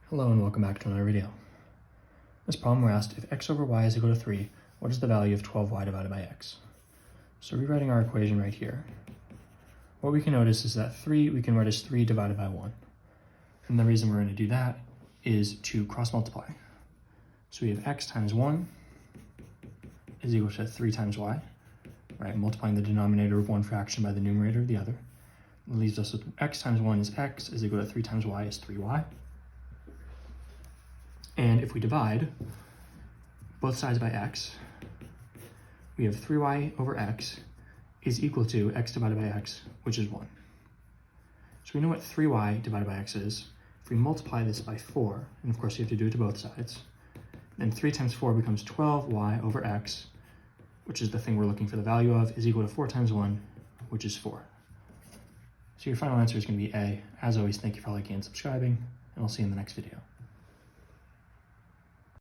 Hello and welcome back to another video. In this problem we're asked if x over y is equal to 3, what is the value of 12y divided by x? So rewriting our equation right here, what we can notice is that 3 we can write as 3 divided by 1. And the reason we're going to do that is to cross multiply. So we have x times 1 is equal to 3 times y, right? Multiplying the denominator of one fraction by the numerator of the other. It leaves us with x times 1 is x is equal to 3 times y is 3y. And if we divide both sides by x, we have 3y over x is equal to x divided by x, which is 1. So we know what 3y divided by x is. If we multiply this by 4, and of course you have to do it to both sides, then 3 times 4 becomes 12y over x, which is the thing we're looking for the value of, is equal to 4 times 1, which is 4. So your final answer is going to be A. As always, thank you for liking and subscribing, and I'll see you in the next video.